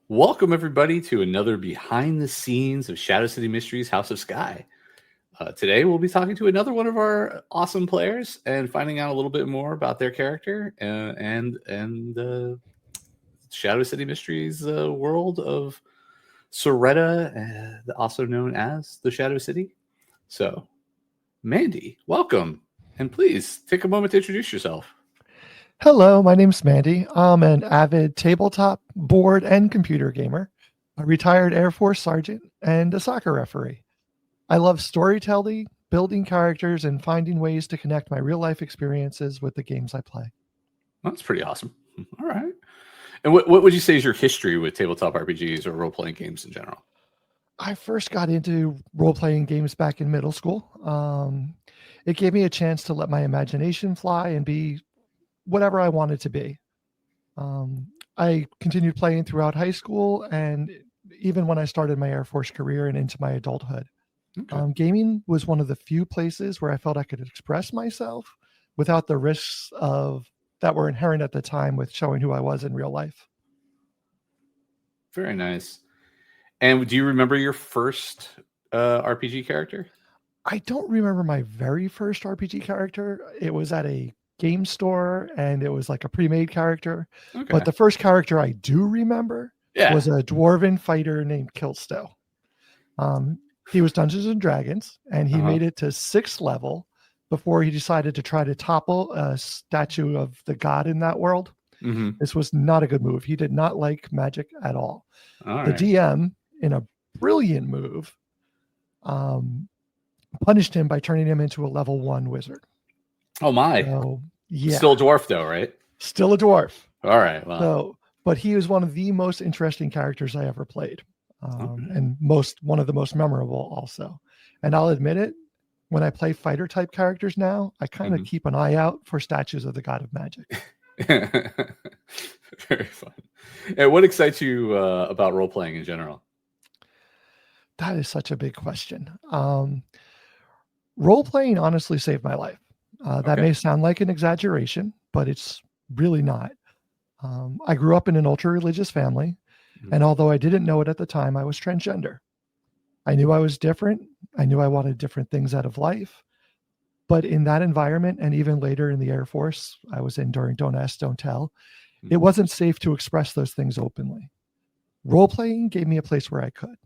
Welcome, everybody, to another behind the scenes of Shadow City Mysteries House of Skye. Today, we'll be talking to another one of our awesome players and finding out a little bit more about their character and Shadow City Mysteries world of Soretta, also known as the Shadow City. So, Mandy, welcome. And please take a moment to introduce yourself. Hello, my name's Mandy. I'm an avid tabletop, board, and computer gamer, a retired Air Force sergeant, and a soccer referee. I love storytelling, building characters, and finding ways to connect my real-life experiences with the games I play. That's pretty awesome. All right. And what would you say is your history with tabletop RPGs or role-playing games in general? I first got into role-playing games back in middle school. It gave me a chance to let my imagination fly and be whatever I wanted to be. I continued playing throughout high school and even when I started my Air Force career and into my adulthood. Okay. Gaming was one of the few places where I felt I could express myself without the risks that were inherent at the time with showing who I was in real life. Very nice. And do you remember your first RPG character? I don't remember my very first RPG character. It was at a game store and it was like a pre-made character. Okay. But the first character I do remember was a dwarven fighter named Kilstow. He was Dungeons and Dragons and he made it to 6th level before he decided to try to topple a statue of the god in that world. Mm-hmm. This was not a good move. He did not like magic at all. The DM, in a brilliant move, punished him by turning him into a level 1 wizard. Oh my. So, yeah. Still a dwarf though, right? Still a dwarf. All right. Wow. But he was one of the most interesting characters I ever played. And one of the most memorable also. And I'll admit it, when I play fighter type characters now, I kind of keep an eye out for statues of the god of magic. Very fun. And what excites you about role playing in general? That is such a big question. Role playing honestly saved my life. That may sound like an exaggeration, but it's really not. I grew up in an ultra religious family, and although I didn't know it at the time, I was transgender. I knew I was different. I knew I wanted different things out of life. But in that environment, and even later in the Air Force, I was in during Don't Ask, Don't Tell, it wasn't safe to express those things openly. Role-playing gave me a place where I could.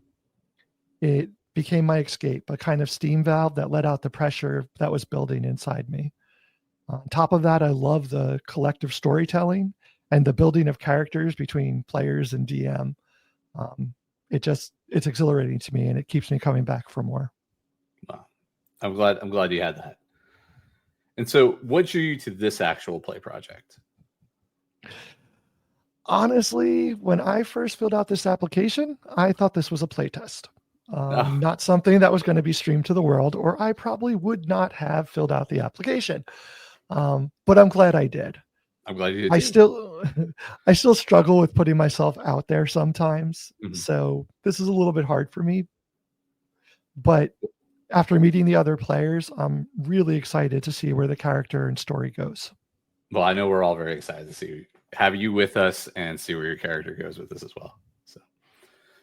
It became my escape, a kind of steam valve that let out the pressure that was building inside me. On top of that, I love the collective storytelling and the building of characters between players and DM. It's exhilarating to me and it keeps me coming back for more. Wow. I'm glad you had that. And so what drew you to this actual play project? Honestly, when I first filled out this application, I thought this was a playtest. Not something that was going to be streamed to the world, or I probably would not have filled out the application. But I'm glad I did. I'm glad you did. I still struggle with putting myself out there sometimes. So this is a little bit hard for me. But after meeting the other players, I'm really excited to see where the character and story goes. Well, I know we're all very excited to have you with us and see where your character goes with this as well.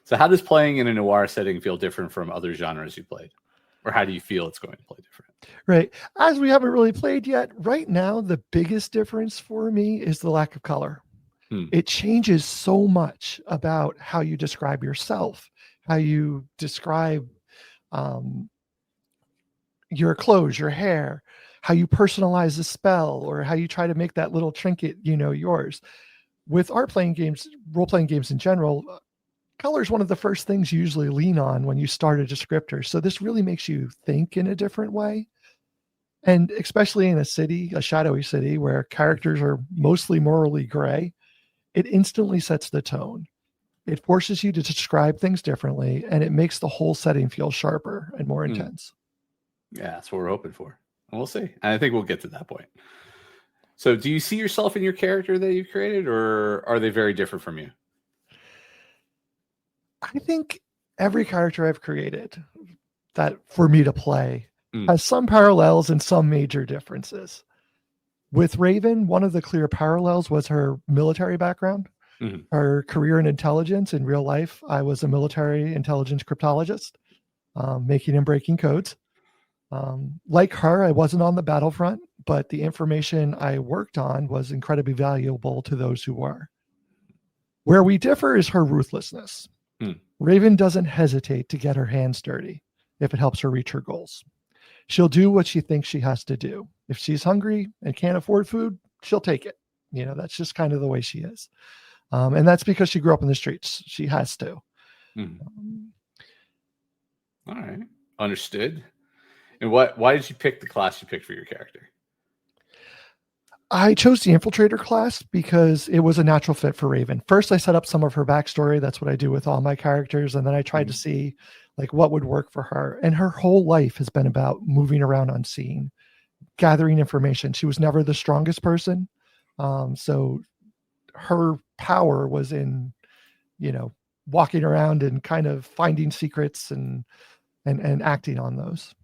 So how does playing in a noir setting feel different from other genres you played? Or how do you feel it's going to play different? Right. As we haven't really played yet, right now, the biggest difference for me is the lack of color. It changes so much about how you describe yourself, how you describe your clothes, your hair, how you personalize the spell, or how you try to make that little trinket, yours. With role-playing games in general, color is one of the first things you usually lean on when you start a descriptor. So this really makes you think in a different way. And especially in a shadowy city where characters are mostly morally gray, it instantly sets the tone. It forces you to describe things differently, and it makes the whole setting feel sharper and more intense. Yeah, that's what we're hoping for. And we'll see. And I think we'll get to that point. So do you see yourself in your character that you've created, or are they very different from you? I think every character I've created that for me to play has some parallels and some major differences. With Raven, one of the clear parallels was her military background. Mhm. Her career in intelligence in real life, I was a military intelligence cryptologist, making and breaking codes. Like her, I wasn't on the battlefront, but the information I worked on was incredibly valuable to those who were. Where we differ is her ruthlessness. Hmm. Raven doesn't hesitate to get her hands dirty if it helps her reach her goals. She'll do what she thinks she has to do. If she's hungry and can't afford food, she'll take it. That's just kind of the way she is. And that's because she grew up in the streets. She has to. Mhm. All right. Understood. And why did you pick the class you picked for your character? I chose the infiltrator class because it was a natural fit for Raven. First, I set up some of her backstory. That's what I do with all my characters. And then I tried to see like what would work for her. And her whole life has been about moving around unseen, gathering information. She was never the strongest person. So her power was in, walking around and kind of finding secrets and acting on those.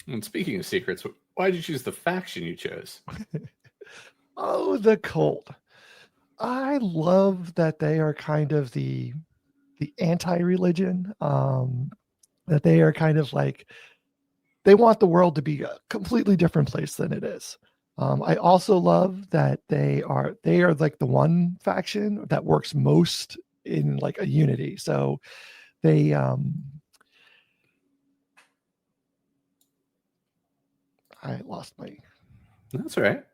And speaking of secrets, why did you choose the faction you chose? Oh, the cult. I love that they are kind of the anti-religion. That they are kind of like they want the world to be a completely different place than it is. I also love that they are like the one faction that works most in like a unity. So they I lost my. That's all right.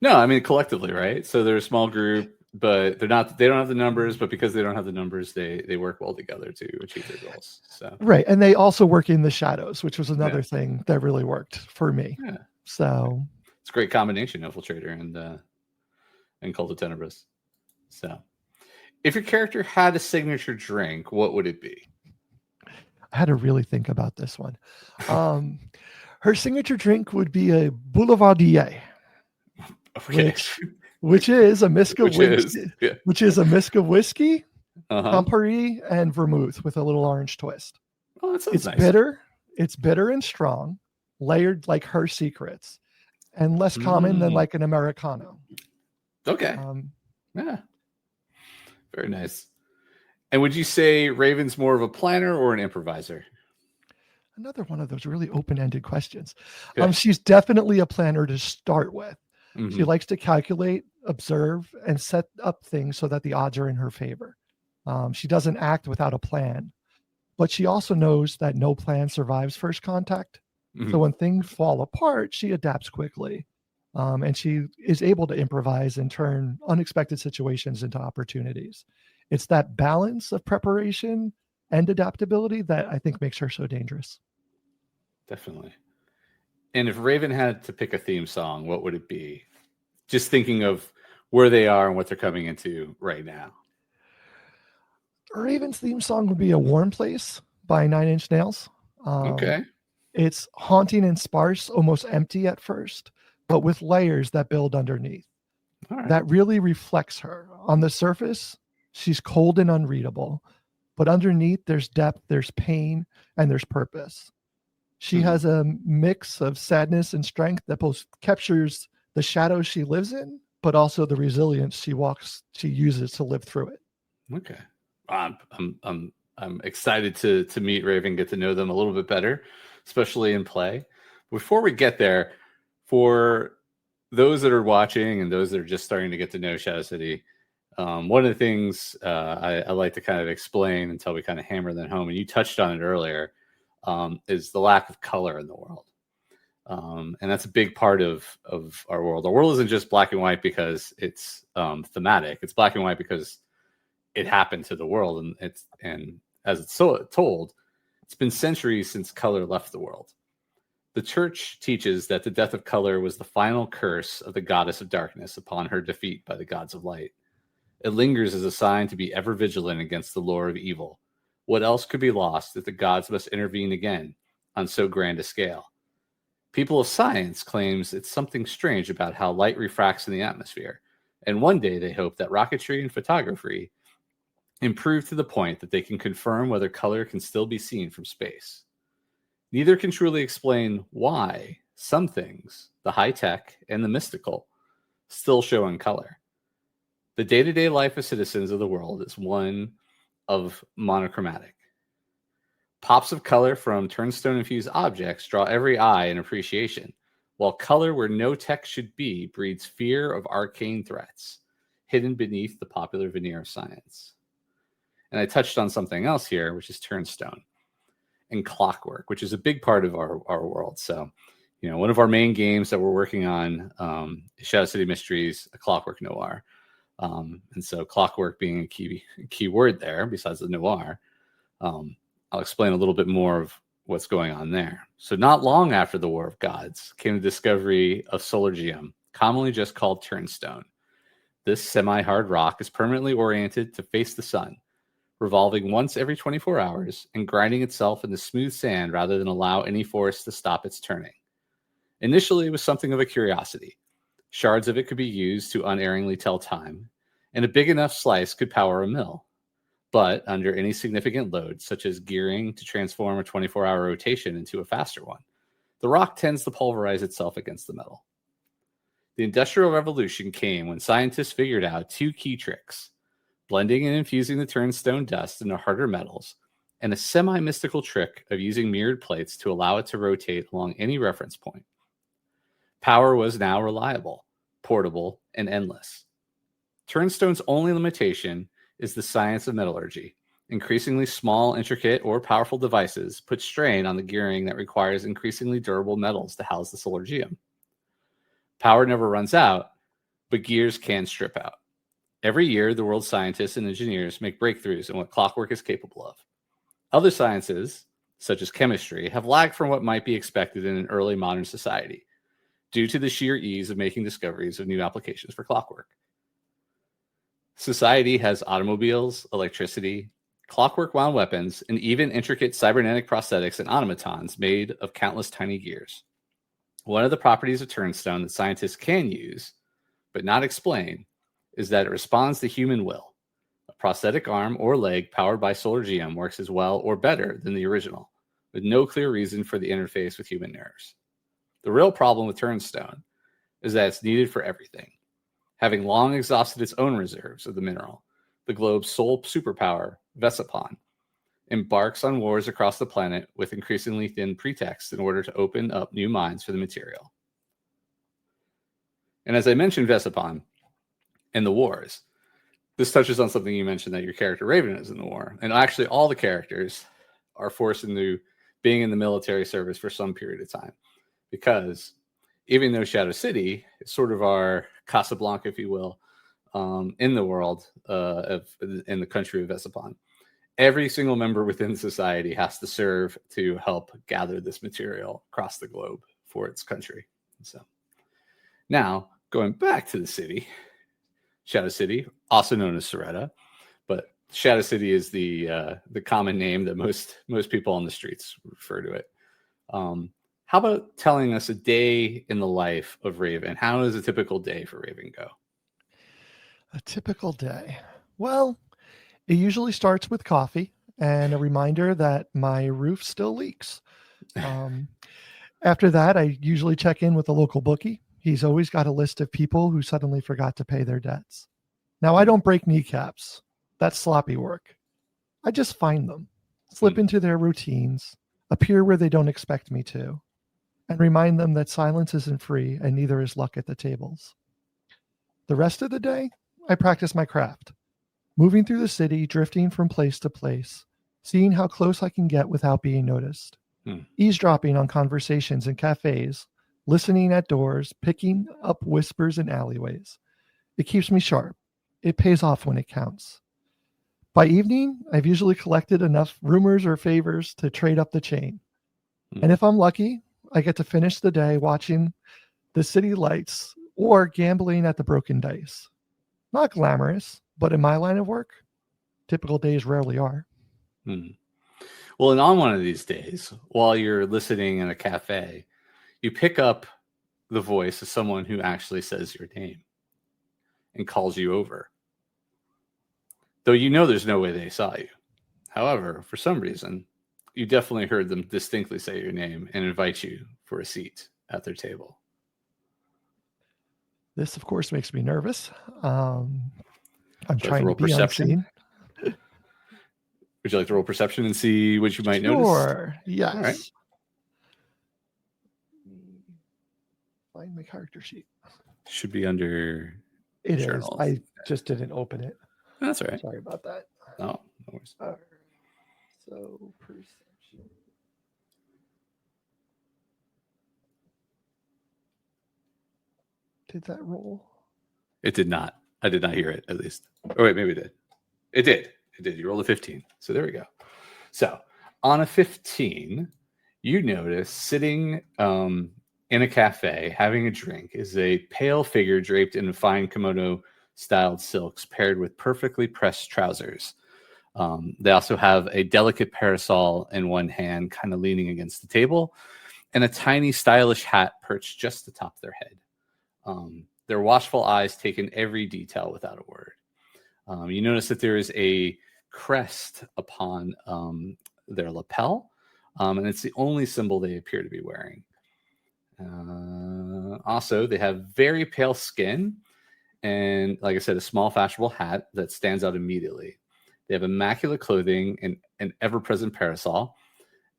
No, I mean collectively, right? So they're a small group, but they don't have the numbers, but because they don't have the numbers, they work well together to achieve their goals. So Right. And they also work in the shadows, which was another thing that really worked for me. Yeah. So it's a great combination, infiltrator and Cult of Tenebrous. So if your character had a signature drink, what would it be? I had to really think about this one. Her signature drink would be a Boulevardier. Okay. Which is a Miska whiskey, yeah. which is a Miska whiskey, Campari, and vermouth with a little orange twist. Oh, that sounds it's nice. bitter. It's bitter and strong, layered like her secrets, and less common than like an Americano. Okay. Yeah. Very nice. And would you say Raven's more of a planner or an improviser? Another one of those really open-ended questions. Yeah. She's definitely a planner to start with. Mm-hmm. She likes to calculate, observe, and set up things so that the odds are in her favor. She doesn't act without a plan, but she also knows that no plan survives first contact. Mm-hmm. So when things fall apart, she adapts quickly. And she is able to improvise and turn unexpected situations into opportunities. It's that balance of preparation and adaptability that I think makes her so dangerous. Definitely. And if Raven had to pick a theme song, what would it be? Just thinking of where they are and what they're coming into right now. Raven's theme song would be A Warm Place by 9 Inch Nails. Okay. It's haunting and sparse, almost empty at first, but with layers that build underneath. Right. That really reflects her. On the surface, she's cold and unreadable, but underneath there's depth, there's pain, and the's purpose. She has a mix of sadness and strength that both captures the shadows she lives in, but also the resilience she uses to live through it. Okay. I'm excited to meet Raven, get to know them a little bit better, especially in play. Before we get there, for those that are watching and those that are just starting to get to know Shadow City, one of the things I like to kind of explain until we kind of hammer that home, and you touched on it earlier, is the lack of color in the world. And that's a big part of our world. Our world isn't just black and white because it's thematic. It's black and white because it happened to the world, and as it's told, it's been centuries since color left the world. The church teaches that the death of color was the final curse of the goddess of darkness upon her defeat by the gods of light. It lingers as a sign to be ever vigilant against the lure of evil. What else could be lost if the gods must intervene again on so grand a scale? People of science claims it's something strange about how light refracts in the atmosphere, and one day they hope that rocketry and photography improve to the point that they can confirm whether color can still be seen from space. Neither can truly explain why some things, the high-tech and the mystical, still show in color. The day-to-day life of citizens of the world is one of monochromatic. Pops of color from turnstone-infused objects draw every eye in appreciation, while color where no text should be breeds fear of arcane threats, hidden beneath the popular veneer of science. And I touched on something else here, which is turnstone and clockwork, which is a big part of our world. So, one of our main games that we're working on is Shadow City Mysteries, a Clockwork Noir. And so clockwork being a key word there, besides the noir. I'll explain a little bit more of what's going on there. So not long after the War of Gods came the discovery of solargium, commonly just called turnstone. This semi-hard rock is permanently oriented to face the sun, revolving once every 24 hours and grinding itself into smooth sand rather than allow any force to stop its turning. Initially, it was something of a curiosity. Shards of it could be used to unerringly tell time, and a big enough slice could power a mill. But under any significant load, such as gearing to transform a 24-hour rotation into a faster one, the rock tends to pulverize itself against the metal. The Industrial Revolution came when scientists figured out two key tricks: blending and infusing the turnstone dust into harder metals, and a semi-mystical trick of using mirrored plates to allow it to rotate along any reference point. Power was now reliable, portable, and endless. Turnstone's only limitation is the science of metallurgy. Increasingly small, intricate, or powerful devices put strain on the gearing that requires increasingly durable metals to house the solargium. Power never runs out, but gears can strip out. Every year, the world's scientists and engineers make breakthroughs in what clockwork is capable of. Other sciences, such as chemistry, have lagged from what might be expected in an early modern society, due to the sheer ease of making discoveries of new applications for clockwork. Society has automobiles, electricity, clockwork wound weapons, and even intricate cybernetic prosthetics and automatons made of countless tiny gears. One of the properties of turnstone that scientists can use, but not explain, is that it responds to human will. A prosthetic arm or leg powered by solargium works as well or better than the original, with no clear reason for the interface with human nerves. The real problem with turnstone is that it's needed for everything. Having long exhausted its own reserves of the mineral, the globe's sole superpower, Vesipon, embarks on wars across the planet with increasingly thin pretexts in order to open up new mines for the material. And as I mentioned Vesipon and the wars, this touches on something you mentioned, that your character Raven is in the war. And actually all the characters are forced into being in the military service for some period of time. Because even though Shadow City is sort of our Casablanca, if you will, in the world, in the country of Vesipon, every single member within society has to serve to help gather this material across the globe for its country. So now, going back to the city, Shadow City, also known as Soretta, but Shadow City is the common name that most people on the streets refer to it. How about telling us a day in the life of Raven? How does a typical day for Raven go? A typical day. Well, it usually starts with coffee and a reminder that my roof still leaks. After that, I usually check in with a local bookie. He's always got a list of people who suddenly forgot to pay their debts. Now, I don't break kneecaps. That's sloppy work. I just find them, slip into their routines, appear where they don't expect me to, and remind them that silence isn't free and neither is luck at the tables. The rest of the day, I practice my craft, moving through the city, drifting from place to place, seeing how close I can get without being noticed, eavesdropping on conversations in cafes, listening at doors, picking up whispers in alleyways. It keeps me sharp. It pays off when it counts. By evening, I've usually collected enough rumors or favors to trade up the chain. And if I'm lucky, I get to finish the day watching the city lights or gambling at the broken dice. Not glamorous, but in my line of work, typical days rarely are. Well, and on one of these days, while you're listening in a cafe, you pick up the voice of someone who actually says your name and calls you over. Though you know there's no way they saw you. However, for some reason, you definitely heard them distinctly say your name and invite you for a seat at their table. This, of course, makes me nervous. I'm trying to be unseen. Would you like to roll perception and see what you might notice? Sure. Yes. All right. Find my character sheet. Should be under It journals. is. I just didn't open it. That's all right. Sorry about that. No, no worries. All right. So perception. Did that roll? It did not. I did not hear it, at least. Oh, wait, maybe it did. It did. It did. You rolled a 15. So there we go. So on a 15, you notice sitting in a cafe having a drink is a pale figure draped in fine kimono-styled silks paired with perfectly pressed trousers. They also have a delicate parasol in one hand, kind of leaning against the table, and a tiny stylish hat perched just atop their head. Their watchful eyes take in every detail without a word. You notice that there is a crest upon their lapel, and it's the only symbol they appear to be wearing. Also, they have very pale skin and, like I said, a small fashionable hat that stands out immediately. They have immaculate clothing and an ever-present parasol,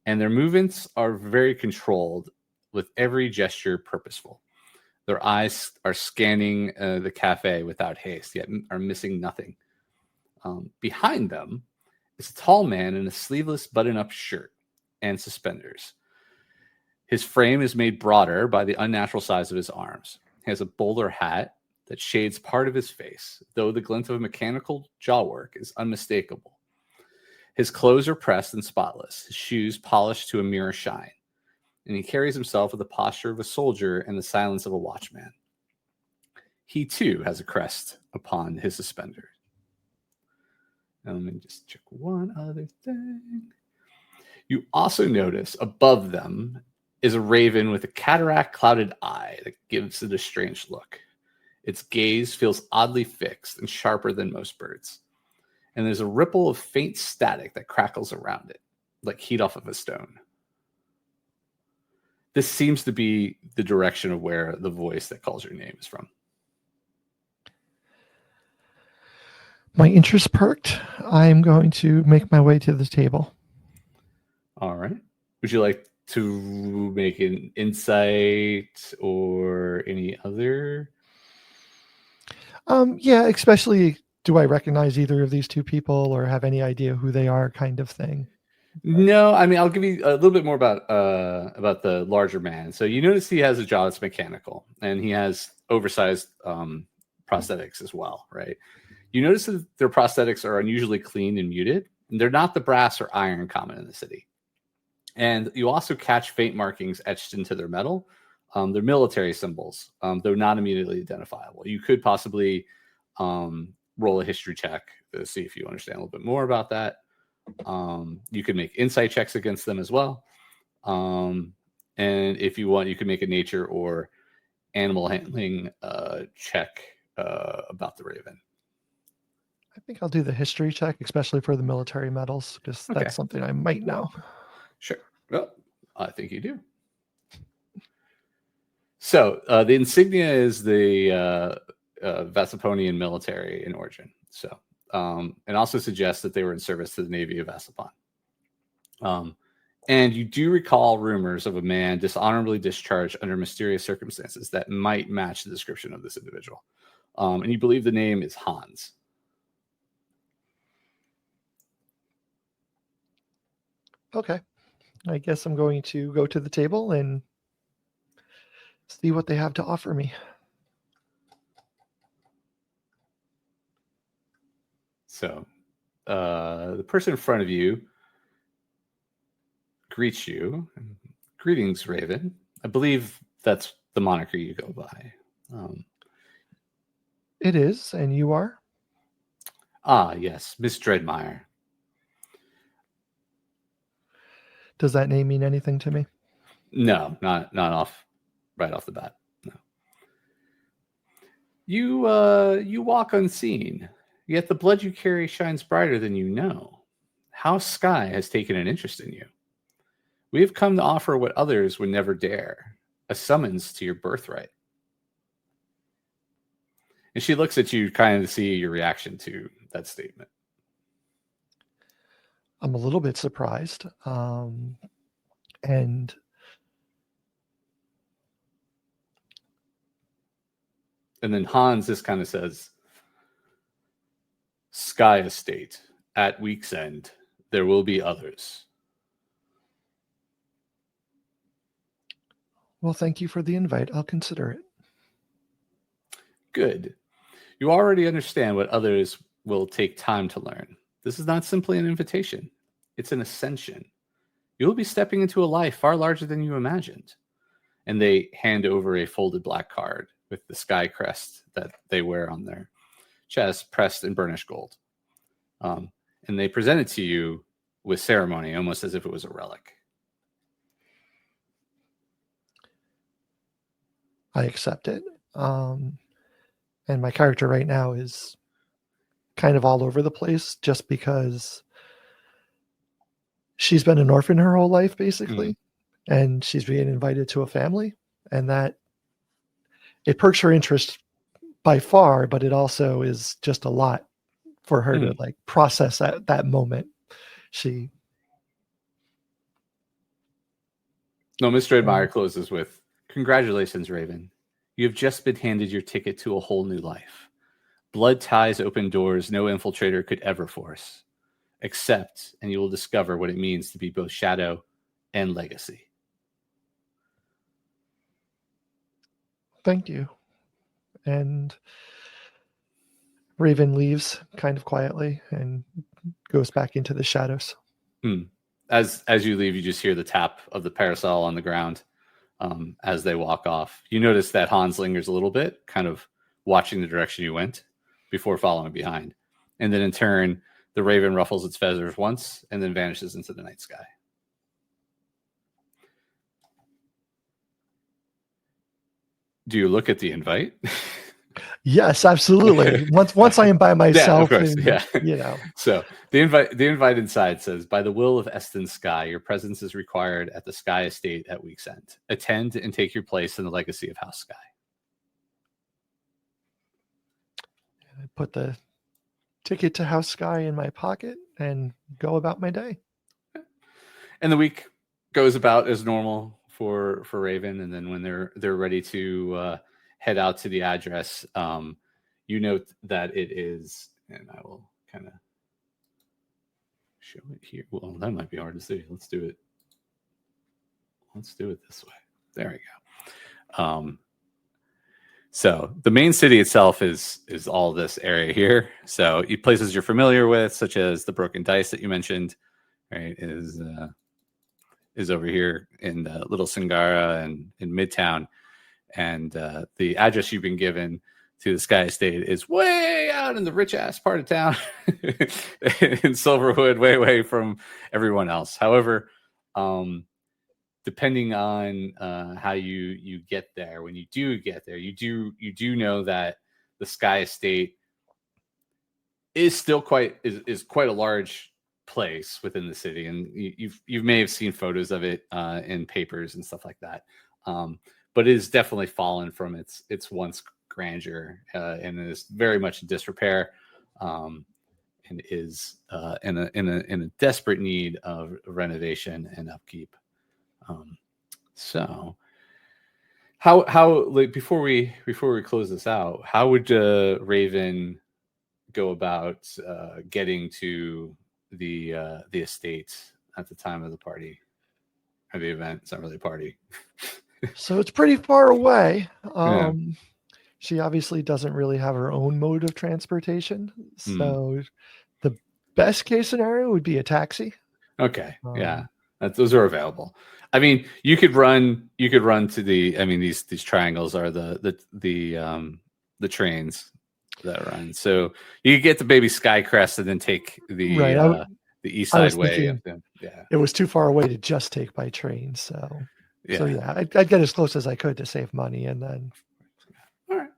and their movements are very controlled, with every gesture purposeful. Their eyes are scanning the cafe without haste, yet are missing nothing. Behind them is a tall man in a sleeveless button-up shirt and suspenders. His frame is made broader by the unnatural size of his arms. He has a bowler hat that shades part of his face, though the glint of mechanical jawwork is unmistakable. His clothes are pressed and spotless, his shoes polished to a mirror shine, and he carries himself with the posture of a soldier and the silence of a watchman. He, too, has a crest upon his suspenders. Now, let me just check one other thing. You also notice above them is a raven with a cataract-clouded eye that gives it a strange look. Its gaze feels oddly fixed and sharper than most birds. And there's a ripple of faint static that crackles around it, like heat off of a stone. This seems to be the direction of where the voice that calls your name is from. My interest perked. I'm going to make my way to the table. All right. Would you like to make an insight or any other? Yeah, especially, do I recognize either of these two people or have any idea who they are, kind of thing? No, I mean, I'll give you a little bit more about the larger man. So you notice he has a jaw that's mechanical, and he has oversized prosthetics as well, right? You notice that their prosthetics are unusually clean and muted. And they're not the brass or iron common in the city. And you also catch faint markings etched into their metal. They're military symbols, though not immediately identifiable. You could possibly roll a history check to see if you understand a little bit more about that. You could make insight checks against them as well. And if you want, you can make a nature or animal handling check about the raven. I think I'll do the history check, especially for the military medals, because that's something I might know. Sure. Well, I think you do. So the insignia is the Vassaponian military in origin. So, and also suggests that they were in service to the Navy of Vassapon. And you do recall rumors of a man dishonorably discharged under mysterious circumstances that might match the description of this individual. And you believe the name is Hans. Okay. I guess I'm going to go to the table and see what they have to offer me. So the person in front of you greets you. Greetings, Raven. I believe that's the moniker you go by. It is, and you are? Ah, yes, Miss Dreadmire. Does that name mean anything to me? No, not right off the bat. No. You walk unseen, yet the blood you carry shines brighter than you know. How Skye has taken an interest in you. We have come to offer what others would never dare, a summons to your birthright. And she looks at you, kind of to see your reaction to that statement. I'm a little bit surprised. And then Hans just kind of says, Skye Estate, at week's end, there will be others. Well, thank you for the invite. I'll consider it. Good. You already understand what others will take time to learn. This is not simply an invitation. It's an ascension. You will be stepping into a life far larger than you imagined. And they hand over a folded black card with the Skye crest that they wear on their chest, pressed in burnished gold. And they present it to you with ceremony, almost as if it was a relic. I accept it. And my character right now is kind of all over the place just because she's been an orphan her whole life, basically. And she's being invited to a family, and that it perks her interest by far, but it also is just a lot for her to like process at that moment. Mr. Admire closes with, congratulations, Raven. You have just been handed your ticket to a whole new life. Blood ties open doors no infiltrator could ever force. Accept, and you will discover what it means to be both shadow and legacy. Thank you. And Raven leaves kind of quietly and goes back into the shadows. As you leave, you just hear the tap of the parasol on the ground as they walk off. You notice that Hans lingers a little bit, kind of watching the direction you went before following behind. And then in turn, the raven ruffles its feathers once and then vanishes into the night sky. Do you look at the invite? Yes, absolutely. Once I am by myself, So the invite inside says, by the will of Eston Skye, your presence is required at the Skye Estate at week's end. Attend and take your place in the legacy of House Skye. I put the ticket to House Skye in my pocket and go about my day. And the week goes about as normal for Raven, and then when they're ready to head out to the address, you note that it is, and I will kind of show it here. Well, that might be hard to see. Let's do it this way. There we go. So the main city itself is all this area here. So places you're familiar with, such as the Broken Dice that you mentioned, right, is over here in Little Singara and in Midtown. And the address you've been given to the Skye Estate is way out in the rich ass part of town in Silverwood, way from everyone else. However, depending on how you get there, when you do get there, you do know that the Skye Estate is still quite a large place within the city, and you may have seen photos of it in papers and stuff like that. But it has definitely fallen from its once grandeur and is very much in disrepair, and is in a desperate need of renovation and upkeep. So how like before we close this out, how would Raven go about getting to the estate at the time of the party or the event? It's not really a party. So it's pretty far away. She obviously doesn't really have her own mode of transportation. So the best case scenario would be a taxi. Okay. Those are available. I mean, you could run to the, I mean, these triangles are the trains that run. So you could get the baby Skye Crest and then take the east side way. It was too far away to just take by train. So I'd get as close as I could to save money, and then. All right.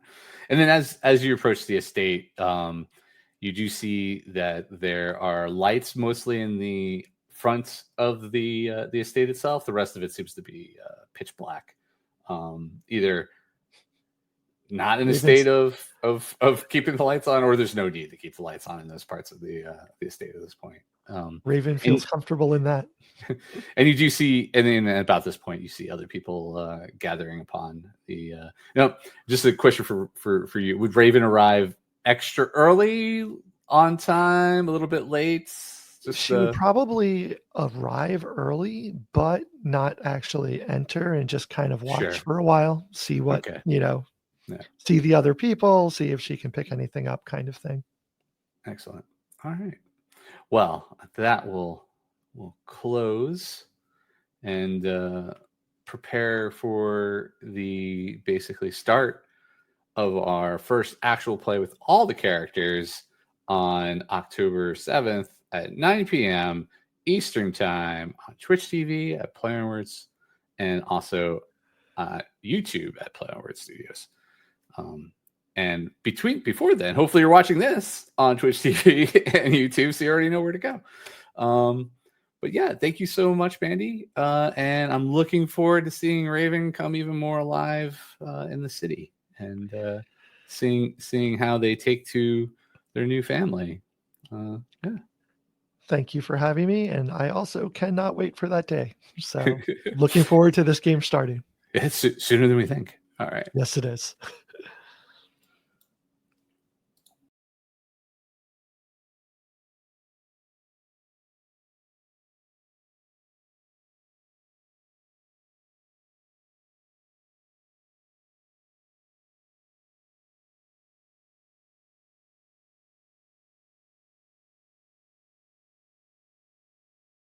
And then as you approach the estate, you do see that there are lights mostly in the front of the estate itself. The rest of it seems to be pitch black, either not in a Raven's- state of keeping the lights on, or there's no need to keep the lights on in those parts of the estate at this point. Raven feels comfortable in that. And you do see, and then about this point, you see other people gathering upon the. Just a question for you: would Raven arrive extra early, on time, a little bit late? She would probably arrive early, but not actually enter, and just kind of watch for a while, see what see the other people, see if she can pick anything up, kind of thing. Excellent. All right. Well, that will close and prepare for the basically start of our first actual play with all the characters on October 7th at 9 p.m. Eastern Time on Twitch TV at Play On Words, and also YouTube at Play On Words Studios. And before then, hopefully you're watching this on Twitch TV and YouTube, so you already know where to go. But yeah, thank you so much, Mandy. And I'm looking forward to seeing Raven come even more alive in the city, and seeing how they take to their new family. Yeah. Thank you for having me, and I also cannot wait for that day. So looking forward to this game starting. It's sooner than we think. All right. Yes, it is.